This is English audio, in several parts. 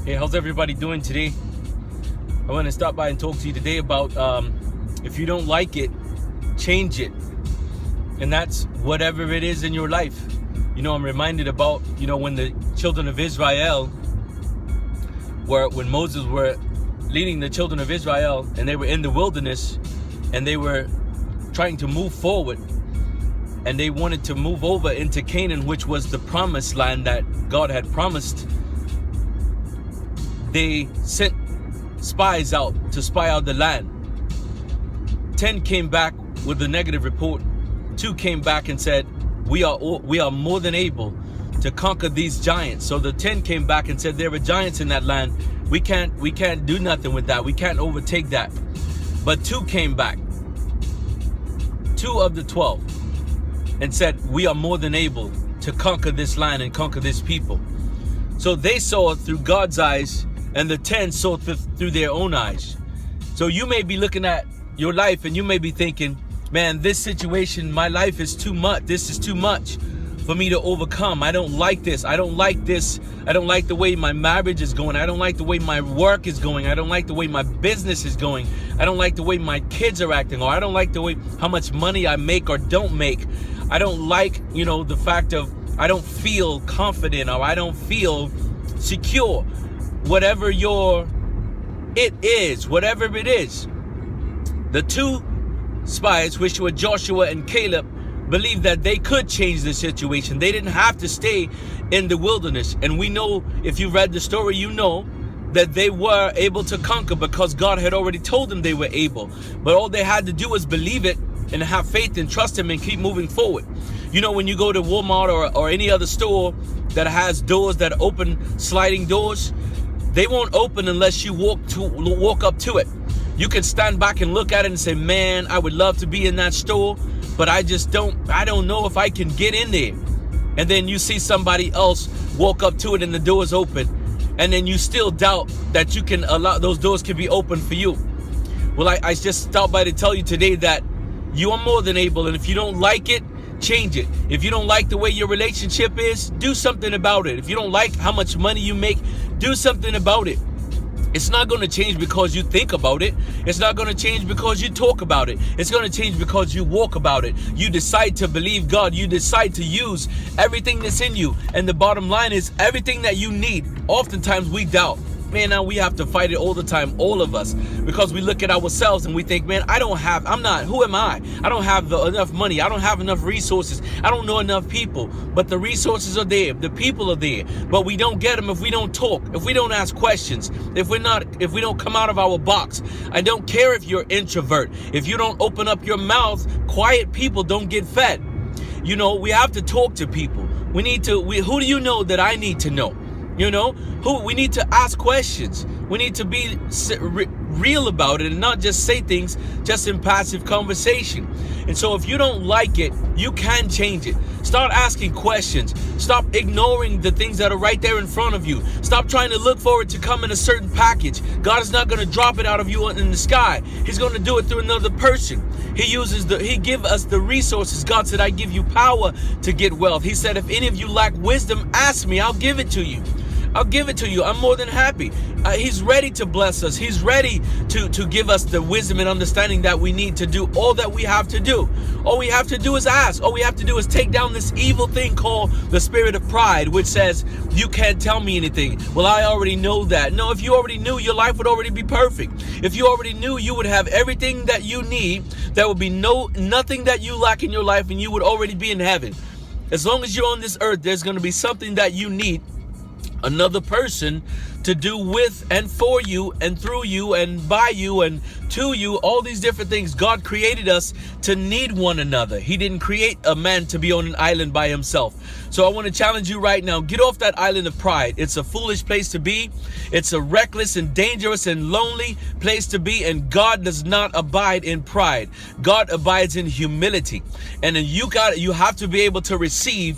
Hey, how's everybody doing today? I want to stop by and talk to you today about if you don't like it, change it. And that's whatever it is in your life. You know, I'm reminded about, when the children of Israel when Moses were leading the children of Israel and they were in the wilderness and they were trying to move forward and they wanted to move over into Canaan, which was the promised land that God had promised. They sent spies out to spy out the land. 10 came back with a negative report. 2 came back and said, we are more than able to conquer these giants. So the 10 came back and said, there were giants in that land. We can't do nothing with that. We can't overtake that. But 2 came back, 2 of the 12, and said, we are more than able to conquer this land and conquer this people. So they saw it through God's eyes, and the 10 saw it through their own eyes. So you may be looking at your life and you may be thinking, man, this situation, my life is too much. This is too much for me to overcome. I don't like this. I don't like this. I don't like the way my marriage is going. I don't like the way my work is going. I don't like the way my business is going. I don't like the way my kids are acting, or I don't like the way how much money I make or don't make. I don't like, the fact of I don't feel confident, or I don't feel secure. Whatever it is, the 2 spies, which were Joshua and Caleb, believed that they could change the situation. They didn't have to stay in the wilderness. And we know, if you read the story, you know that they were able to conquer because God had already told them they were able. But all they had to do was believe it and have faith and trust Him and keep moving forward. When you go to Walmart or any other store that has doors that open, sliding doors, they won't open unless you walk up to it. You can stand back and look at it and say, man, I would love to be in that store, but I don't know if I can get in there. And then you see somebody else walk up to it and the door's open. And then you still doubt that you can allow those doors can be open for you. Well, I just stopped by to tell you today that you are more than able. And if you don't like it, change it. If you don't like the way your relationship is, do something about it. If you don't like how much money you make, do something about it. It's not going to change because you think about it. It's not going to change because you talk about it. It's going to change because you walk about it. You decide to believe God. You decide to use everything that's in you. And the bottom line is everything that you need. Oftentimes we doubt. Man, now we have to fight it all the time, all of us, because we look at ourselves and we think, man, who am I? I don't have enough money. I don't have enough resources. I don't know enough people. But the resources are there. The people are there. But we don't get them if we don't talk, if we don't ask questions, if we don't come out of our box. I don't care if you're introvert. If you don't open up your mouth, quiet people don't get fed. We have to talk to people. Who do you know that I need to know? We need to ask questions. We need to be real about it and not just say things just in passive conversation. And so if you don't like it, you can change it. Start asking questions. Stop ignoring the things that are right there in front of you. Stop trying to look for it to come in a certain package. God is not going to drop it out of you in the sky. He's going to do it through another person. He gives us the resources. God said, I give you power to get wealth. He said, if any of you lack wisdom, ask me, I'll give it to you. I'll give it to you. I'm more than happy. He's ready to bless us. He's ready to give us the wisdom and understanding that we need to do all that we have to do. All we have to do is ask. All we have to do is take down this evil thing called the spirit of pride, which says, you can't tell me anything. Well, I already know that. No, if you already knew, your life would already be perfect. If you already knew, you would have everything that you need. There would be nothing that you lack in your life, and you would already be in heaven. As long as you're on this earth, there's going to be something that you need another person to do with and for you and through you and by you and to you, all these different things. God created us to need one another. He didn't create a man to be on an island by himself. So I want to challenge you right now. Get off that island of pride. It's a foolish place to be. It's a reckless and dangerous and lonely place to be. And God does not abide in pride. God abides in humility. And then you have to be able to receive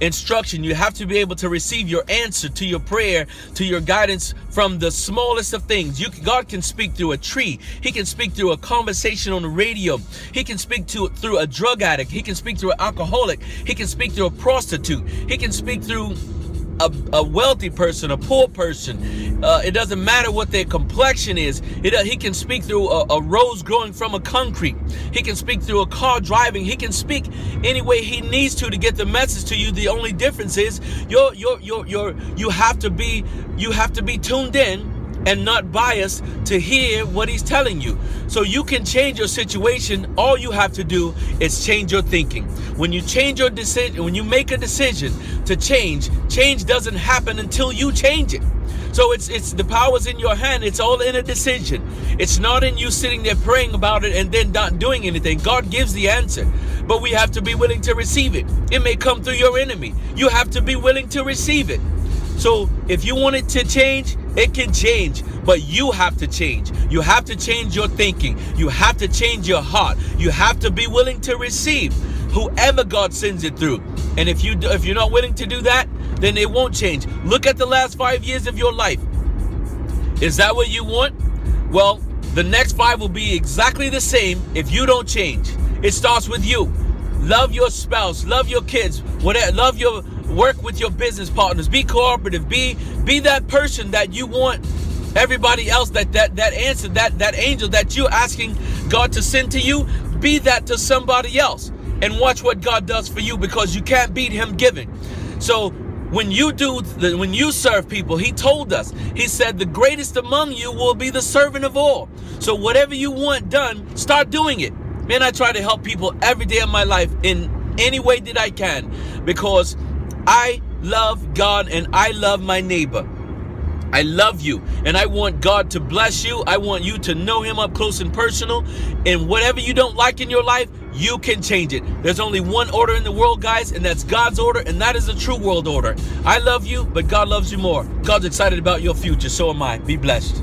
instruction. You have to be able to receive your answer to your prayer, to your guidance from the smallest of things. God can speak through a tree. He can speak through a conversation on the radio. He can speak through a drug addict. He can speak through an alcoholic. He can speak through a prostitute. He can speak through a wealthy person, a poor person. It doesn't matter what their complexion is. He can speak through a rose growing from a concrete. He can speak through a car driving. He can speak any way he needs to get the message to you. The only difference is you have to be tuned in and not biased to hear what he's telling you. So you can change your situation. All you have to do is change your thinking. When you change your decision, when you make a decision to change doesn't happen until you change it. So it's the power's in your hand. It's all in a decision. It's not in you sitting there praying about it and then not doing anything. God gives the answer, but we have to be willing to receive it. It may come through your enemy. You have to be willing to receive it. So if you want it to change, it can change, but you have to change. You have to change your thinking. You have to change your heart. You have to be willing to receive whoever God sends it through. And if you're not willing to do that, then it won't change. Look at the last 5 years of your life. Is that what you want? Well, the next 5 will be exactly the same if you don't change. It starts with you. Love your spouse, love your kids, whatever, work with your business partners, be cooperative, be that person that you want everybody else, that answer, that angel that you're asking God to send to you, be that to somebody else and watch what God does for you, because you can't beat him giving. So when you serve people, he told us, he said, the greatest among you will be the servant of all. So whatever you want done, start doing it. Man, I try to help people every day of my life in any way that I can, because I love God and I love my neighbor. I love you and I want God to bless you. I want you to know him up close and personal. And whatever you don't like in your life, you can change it. There's only one order in the world, guys, and that's God's order, and that is the true world order. I love you, but God loves you more. God's excited about your future. So am I. Be blessed.